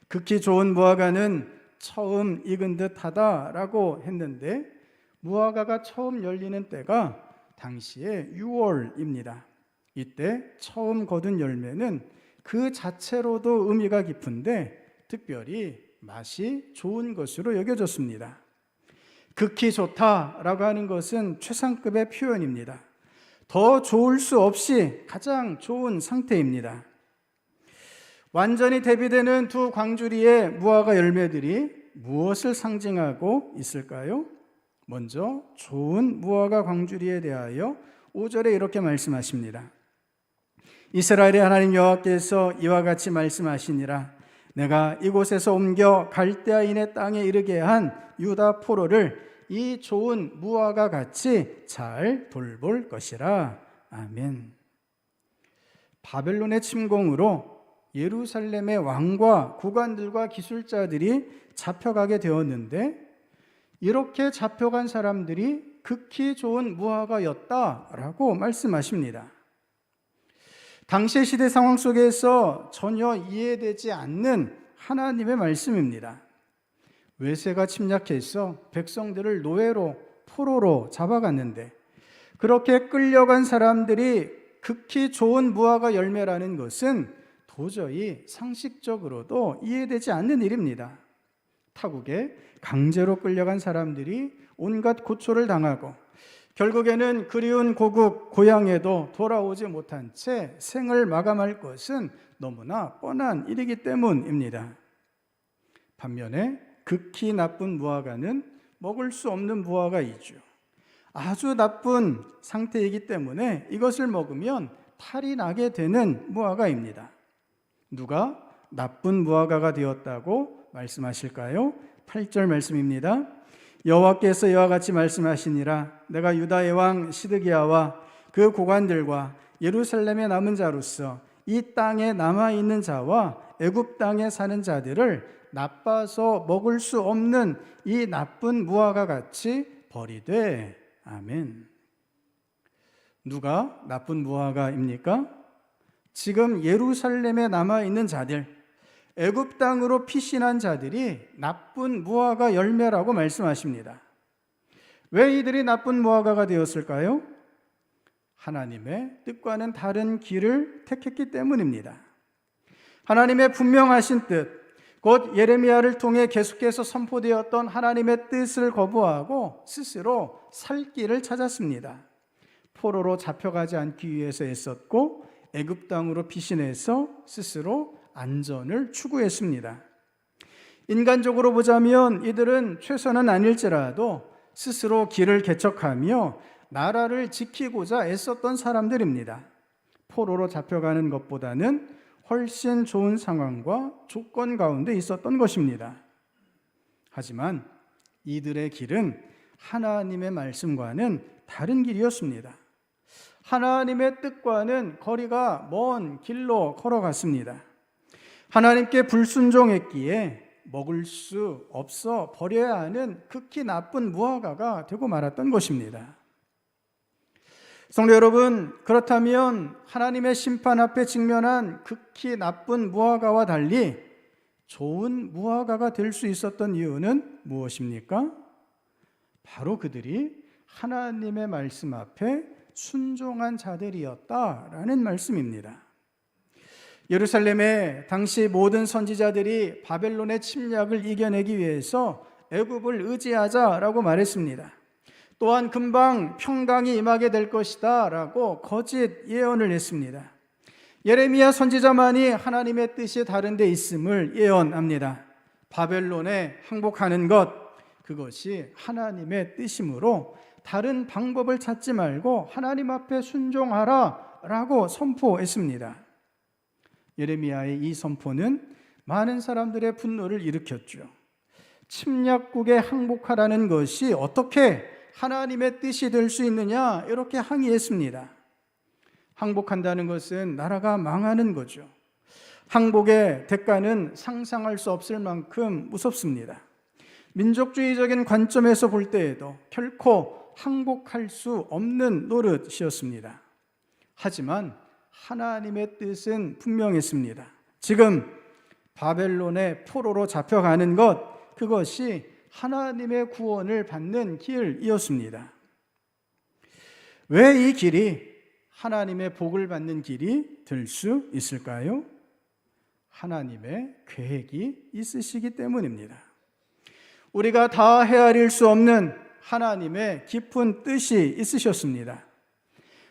극히 좋은 무화과는 처음 익은 듯하다라고 했는데, 무화과가 처음 열리는 때가 당시에 6월입니다. 이때 처음 거둔 열매는 그 자체로도 의미가 깊은데 특별히 맛이 좋은 것으로 여겨졌습니다. 극히 좋다라고 하는 것은 최상급의 표현입니다. 더 좋을 수 없이 가장 좋은 상태입니다. 완전히 대비되는 두 광주리의 무화과 열매들이 무엇을 상징하고 있을까요? 먼저 좋은 무화과 광주리에 대하여 5절에 이렇게 말씀하십니다. 이스라엘의 하나님 여호와께서 이와 같이 말씀하시니라. 내가 이곳에서 옮겨 갈대아인의 땅에 이르게 한 유다 포로를 이 좋은 무화과 같이 잘 돌볼 것이라. 아멘. 바벨론의 침공으로 예루살렘의 왕과 구관들과 기술자들이 잡혀가게 되었는데, 이렇게 잡혀간 사람들이 극히 좋은 무화과였다라고 말씀하십니다. 당시의 시대 상황 속에서 전혀 이해되지 않는 하나님의 말씀입니다. 외세가 침략해서 백성들을 노예로, 포로로 잡아갔는데, 그렇게 끌려간 사람들이 극히 좋은 무화과 열매라는 것은 도저히 상식적으로도 이해되지 않는 일입니다. 타국에 강제로 끌려간 사람들이 온갖 고초를 당하고 결국에는 그리운 고국 고향에도 돌아오지 못한 채 생을 마감할 것은 너무나 뻔한 일이기 때문입니다. 반면에 극히 나쁜 무화과는 먹을 수 없는 무화과이죠. 아주 나쁜 상태이기 때문에 이것을 먹으면 탈이 나게 되는 무화과입니다. 누가 나쁜 무화과가 되었다고 말씀하실까요? 8절 말씀입니다. 여호와께서 이와 같이 말씀하시니라. 내가 유다의 왕 시드기야와 그 고관들과 예루살렘에 남은 자로서 이 땅에 남아있는 자와 애굽 땅에 사는 자들을 나빠서 먹을 수 없는 이 나쁜 무화과 같이 버리되. 아멘. 누가 나쁜 무화과입니까? 지금 예루살렘에 남아있는 자들, 애굽 땅으로 피신한 자들이 나쁜 무화과 열매라고 말씀하십니다. 왜 이들이 나쁜 무화과가 되었을까요? 하나님의 뜻과는 다른 길을 택했기 때문입니다. 하나님의 분명하신 뜻, 곧 예레미야를 통해 계속해서 선포되었던 하나님의 뜻을 거부하고 스스로 살 길을 찾았습니다. 포로로 잡혀가지 않기 위해서 애썼고 애굽 땅으로 피신해서 스스로 안전을 추구했습니다. 인간적으로 보자면 이들은 최선은 아닐지라도 스스로 길을 개척하며 나라를 지키고자 애썼던 사람들입니다. 포로로 잡혀가는 것보다는 훨씬 좋은 상황과 조건 가운데 있었던 것입니다. 하지만 이들의 길은 하나님의 말씀과는 다른 길이었습니다. 하나님의 뜻과는 거리가 먼 길로 걸어갔습니다. 하나님께 불순종했기에 먹을 수 없어 버려야 하는 극히 나쁜 무화과가 되고 말았던 것입니다. 성도 여러분, 그렇다면 하나님의 심판 앞에 직면한 극히 나쁜 무화과와 달리 좋은 무화과가 될 수 있었던 이유는 무엇입니까? 바로 그들이 하나님의 말씀 앞에 순종한 자들이었다라는 말씀입니다. 예루살렘의 당시 모든 선지자들이 바벨론의 침략을 이겨내기 위해서 애굽을 의지하자라고 말했습니다. 또한 금방 평강이 임하게 될 것이다 라고 거짓 예언을 했습니다. 예레미야 선지자만이 하나님의 뜻이 다른 데 있음을 예언합니다. 바벨론에 항복하는 것, 그것이 하나님의 뜻이므로 다른 방법을 찾지 말고 하나님 앞에 순종하라 라고 선포했습니다. 예레미야의 이 선포는 많은 사람들의 분노를 일으켰죠. 침략국에 항복하라는 것이 어떻게 하나님의 뜻이 될 수 있느냐, 이렇게 항의했습니다. 항복한다는 것은 나라가 망하는 거죠. 항복의 대가는 상상할 수 없을 만큼 무섭습니다. 민족주의적인 관점에서 볼 때에도 결코 항복할 수 없는 노릇이었습니다. 하지만 하나님의 뜻은 분명했습니다. 지금 바벨론의 포로로 잡혀가는 것, 그것이 하나님의 구원을 받는 길이었습니다. 왜 이 길이 하나님의 복을 받는 길이 될 수 있을까요? 하나님의 계획이 있으시기 때문입니다. 우리가 다 헤아릴 수 없는 하나님의 깊은 뜻이 있으셨습니다.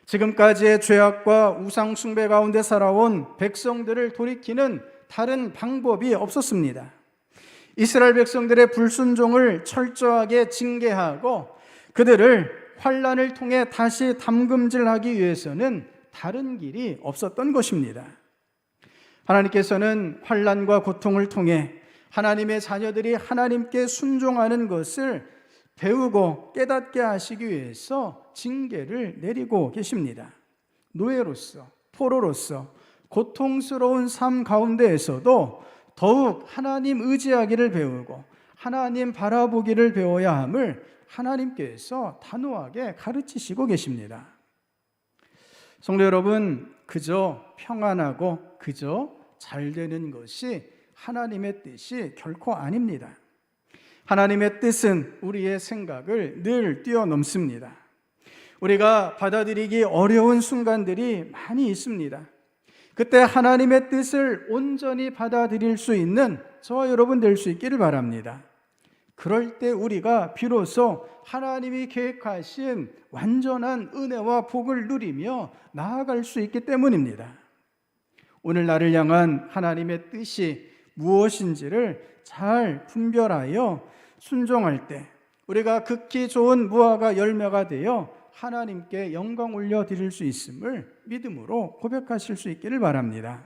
지금까지의 죄악과 우상 숭배 가운데 살아온 백성들을 돌이키는 다른 방법이 없었습니다. 이스라엘 백성들의 불순종을 철저하게 징계하고 그들을 환난을 통해 다시 담금질하기 위해서는 다른 길이 없었던 것입니다. 하나님께서는 환난과 고통을 통해 하나님의 자녀들이 하나님께 순종하는 것을 배우고 깨닫게 하시기 위해서 징계를 내리고 계십니다. 노예로서, 포로로서 고통스러운 삶 가운데에서도 더욱 하나님 의지하기를 배우고 하나님 바라보기를 배워야 함을 하나님께서 단호하게 가르치시고 계십니다. 성도 여러분, 그저 평안하고 그저 잘 되는 것이 하나님의 뜻이 결코 아닙니다. 하나님의 뜻은 우리의 생각을 늘 뛰어넘습니다. 우리가 받아들이기 어려운 순간들이 많이 있습니다. 그때 하나님의 뜻을 온전히 받아들일 수 있는 저와 여러분 될 수 있기를 바랍니다. 그럴 때 우리가 비로소 하나님이 계획하신 완전한 은혜와 복을 누리며 나아갈 수 있기 때문입니다. 오늘 나를 향한 하나님의 뜻이 무엇인지를 잘 분별하여 순종할 때 우리가 극히 좋은 무화과 열매가 되어 하나님께 영광 올려드릴 수 있음을 믿음으로 고백하실 수 있기를 바랍니다.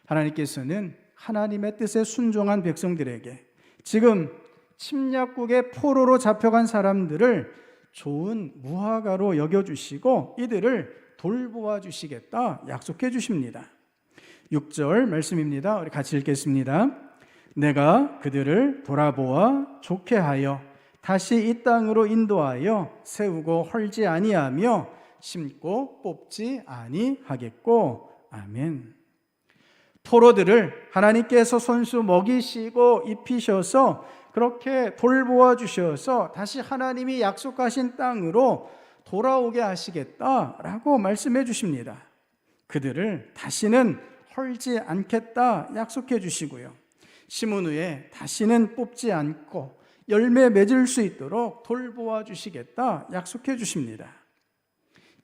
하나님께서는 하나님의 뜻에 순종한 백성들에게 지금 침략국의 포로로 잡혀간 사람들을 좋은 무화과로 여겨주시고 이들을 돌보아 주시겠다 약속해 주십니다. 6절 말씀입니다. 우리 같이 읽겠습니다. 내가 그들을 돌아보아 좋게 하여 다시 이 땅으로 인도하여 세우고 헐지 아니하며 심고 뽑지 아니하겠고. 아멘. 포로들을 하나님께서 손수 먹이시고 입히셔서 그렇게 돌보아 주셔서 다시 하나님이 약속하신 땅으로 돌아오게 하시겠다라고 말씀해 주십니다. 그들을 다시는 헐지 않겠다 약속해 주시고요. 심은 후에 다시는 뽑지 않고 열매 맺을 수 있도록 돌보아 주시겠다 약속해 주십니다.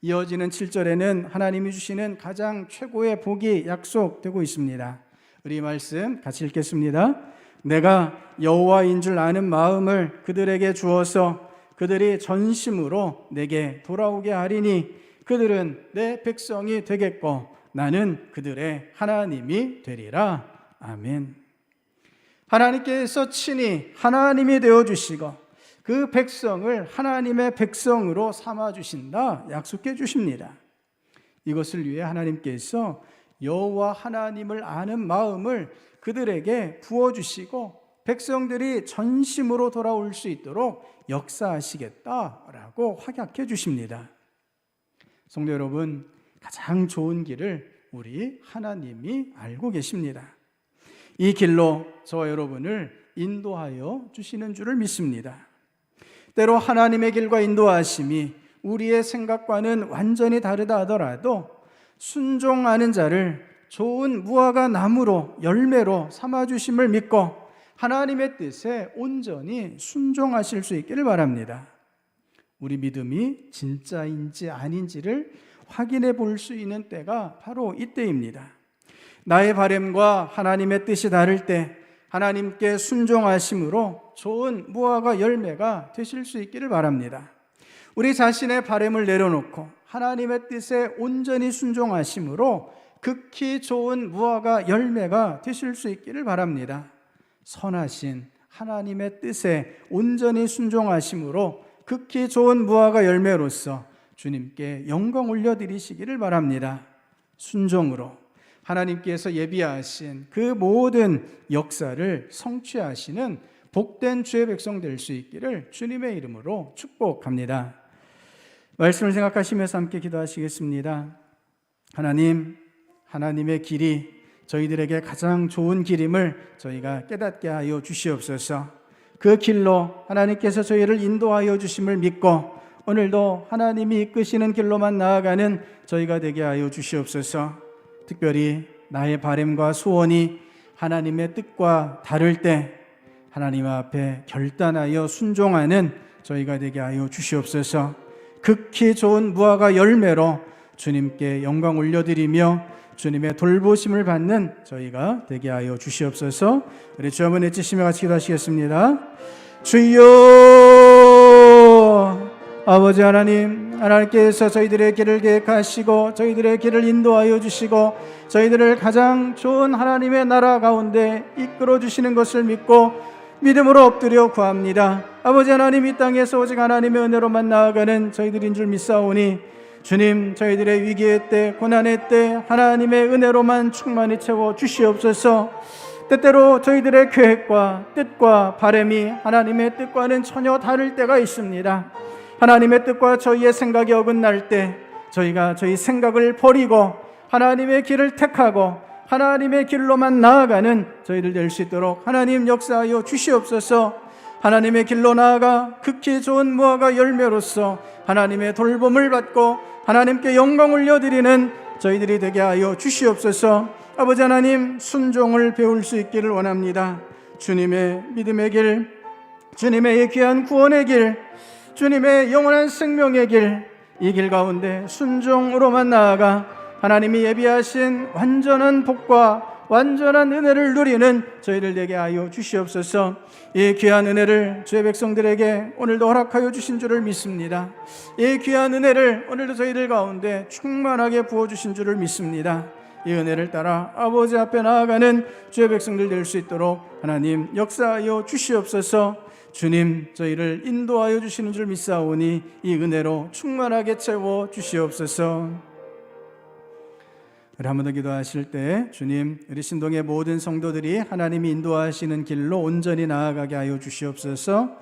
이어지는 7절에는 하나님이 주시는 가장 최고의 복이 약속되고 있습니다. 우리 말씀 같이 읽겠습니다. 내가 여호와인 줄 아는 마음을 그들에게 주어서 그들이 전심으로 내게 돌아오게 하리니 그들은 내 백성이 되겠고 나는 그들의 하나님이 되리라. 아멘. 하나님께서 친히 하나님이 되어주시고 그 백성을 하나님의 백성으로 삼아주신다 약속해 주십니다. 이것을 위해 하나님께서 여호와 하나님을 아는 마음을 그들에게 부어주시고 백성들이 전심으로 돌아올 수 있도록 역사하시겠다라고 확약해 주십니다. 성도 여러분, 가장 좋은 길을 우리 하나님이 알고 계십니다. 이 길로 저와 여러분을 인도하여 주시는 줄을 믿습니다. 때로 하나님의 길과 인도하심이 우리의 생각과는 완전히 다르다 하더라도 순종하는 자를 좋은 무화과 나무로 열매로 삼아주심을 믿고 하나님의 뜻에 온전히 순종하실 수 있기를 바랍니다. 우리 믿음이 진짜인지 아닌지를 확인해 볼 수 있는 때가 바로 이때입니다. 나의 바람과 하나님의 뜻이 다를 때 하나님께 순종하심으로 좋은 무화과 열매가 되실 수 있기를 바랍니다. 우리 자신의 바람을 내려놓고 하나님의 뜻에 온전히 순종하심으로 극히 좋은 무화과 열매가 되실 수 있기를 바랍니다. 선하신 하나님의 뜻에 온전히 순종하심으로 극히 좋은 무화과 열매로서 주님께 영광 올려드리시기를 바랍니다. 순종으로 하나님께서 예비하신 그 모든 역사를 성취하시는 복된 주의 백성 될 수 있기를 주님의 이름으로 축복합니다. 말씀을 생각하시면서 함께 기도하시겠습니다. 하나님, 하나님의 길이 저희들에게 가장 좋은 길임을 저희가 깨닫게 하여 주시옵소서. 그 길로 하나님께서 저희를 인도하여 주심을 믿고 오늘도 하나님이 이끄시는 길로만 나아가는 저희가 되게 하여 주시옵소서. 특별히 나의 바람과 소원이 하나님의 뜻과 다를 때 하나님 앞에 결단하여 순종하는 저희가 되게 하여 주시옵소서. 극히 좋은 무화과 열매로 주님께 영광 올려드리며 주님의 돌보심을 받는 저희가 되게 하여 주시옵소서. 우리 주 한번 외치시며 같이 기도하시겠습니다. 주여, 아버지 하나님, 하나님께서 저희들의 길을 계획하시고 저희들의 길을 인도하여 주시고 저희들을 가장 좋은 하나님의 나라 가운데 이끌어 주시는 것을 믿고 믿음으로 엎드려 구합니다. 아버지 하나님, 이 땅에서 오직 하나님의 은혜로만 나아가는 저희들인 줄 믿사오니 주님, 저희들의 위기의 때, 고난의 때 하나님의 은혜로만 충만히 채워 주시옵소서. 때때로 저희들의 계획과 뜻과 바람이 하나님의 뜻과는 전혀 다를 때가 있습니다. 하나님의 뜻과 저희의 생각이 어긋날 때 저희가 저희 생각을 버리고 하나님의 길을 택하고 하나님의 길로만 나아가는 저희들 될 수 있도록 하나님 역사하여 주시옵소서. 하나님의 길로 나아가 극히 좋은 무화과 열매로서 하나님의 돌봄을 받고 하나님께 영광 올려드리는 저희들이 되게 하여 주시옵소서. 아버지 하나님, 순종을 배울 수 있기를 원합니다. 주님의 믿음의 길, 주님의 귀한 구원의 길, 주님의 영원한 생명의 길, 이 길 가운데 순종으로만 나아가 하나님이 예비하신 완전한 복과 완전한 은혜를 누리는 저희들 되게 하여 주시옵소서. 이 귀한 은혜를 주의 백성들에게 오늘도 허락하여 주신 줄을 믿습니다. 이 귀한 은혜를 오늘도 저희들 가운데 충만하게 부어주신 줄을 믿습니다. 이 은혜를 따라 아버지 앞에 나아가는 주의 백성들 될 수 있도록 하나님 역사하여 주시옵소서. 주님, 저희를 인도하여 주시는 줄 믿사오니 이 은혜로 충만하게 채워 주시옵소서. 우리 한 번 더 기도하실 때 주님, 우리 신동의 모든 성도들이 하나님이 인도하시는 길로 온전히 나아가게 하여 주시옵소서.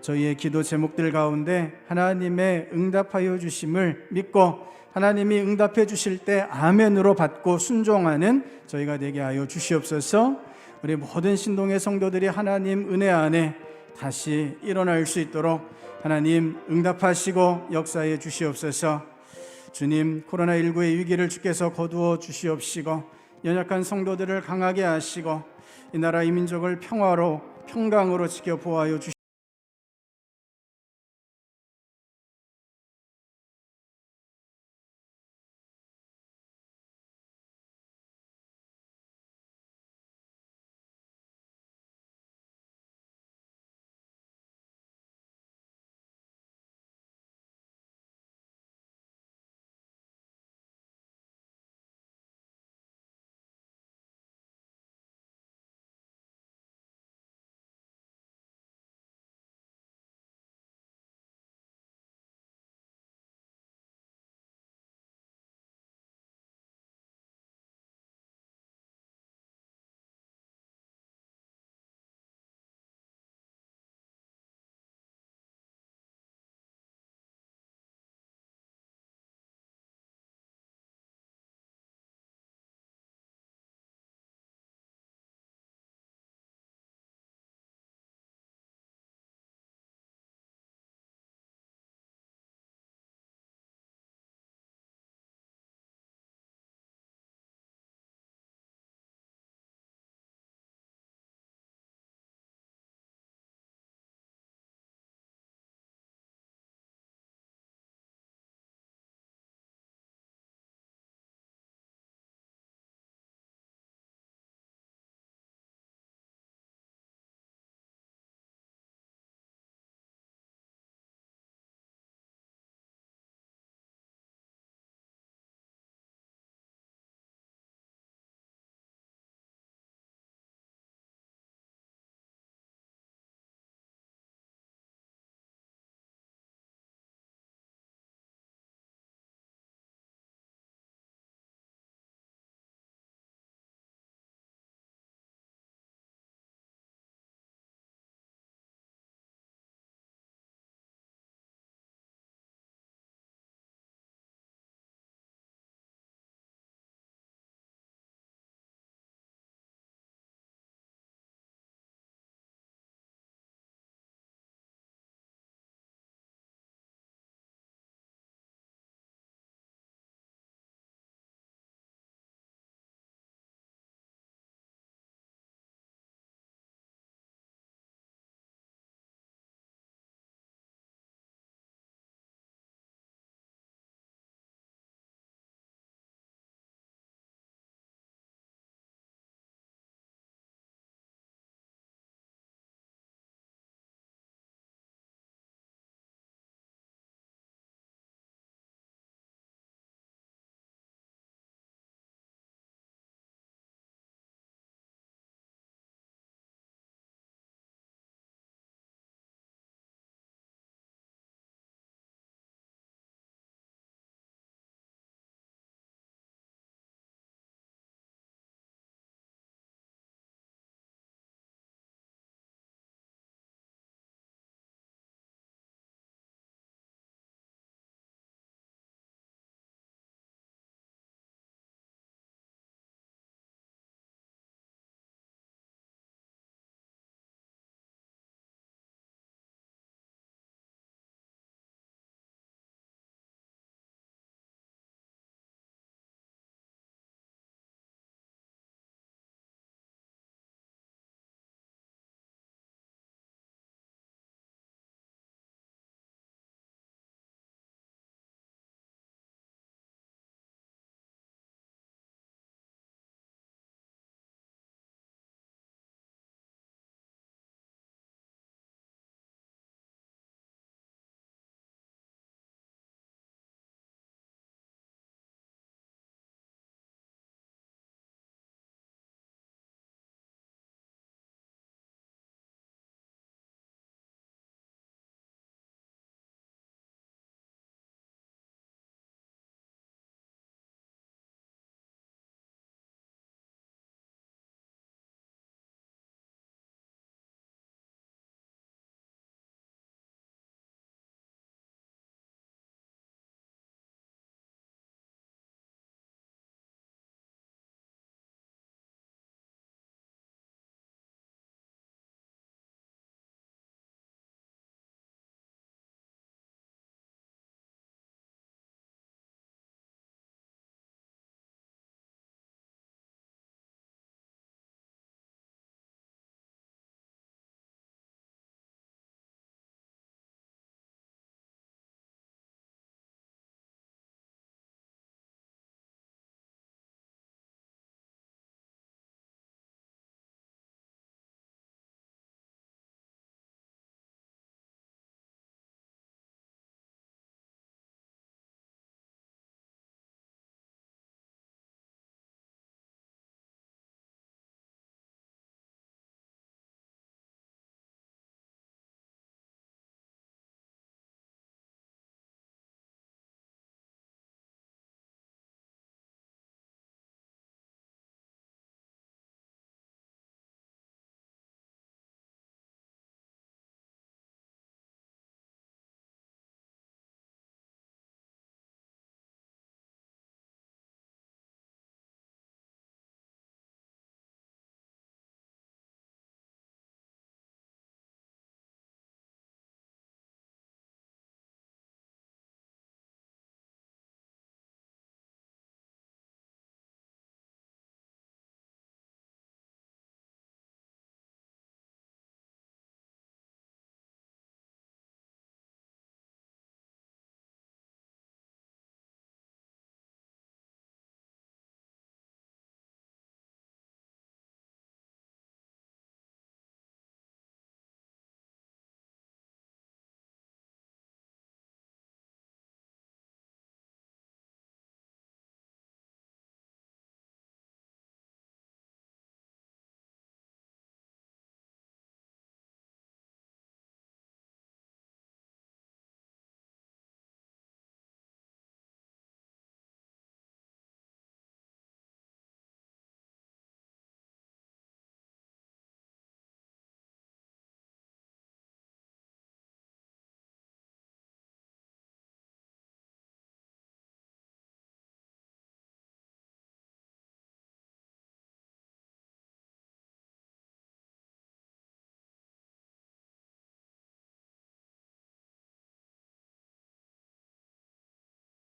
저희의 기도 제목들 가운데 하나님의 응답하여 주심을 믿고 하나님이 응답해 주실 때 아멘으로 받고 순종하는 저희가 되게 하여 주시옵소서. 우리 모든 신동의 성도들이 하나님 은혜 안에 다시 일어날 수 있도록 하나님 응답하시고 역사해 주시옵소서. 주님, 코로나19의 위기를 주께서 거두어 주시옵시고 연약한 성도들을 강하게 하시고 이 나라 이 민족을 평화로 평강으로 지켜 보호하여 주시옵소서.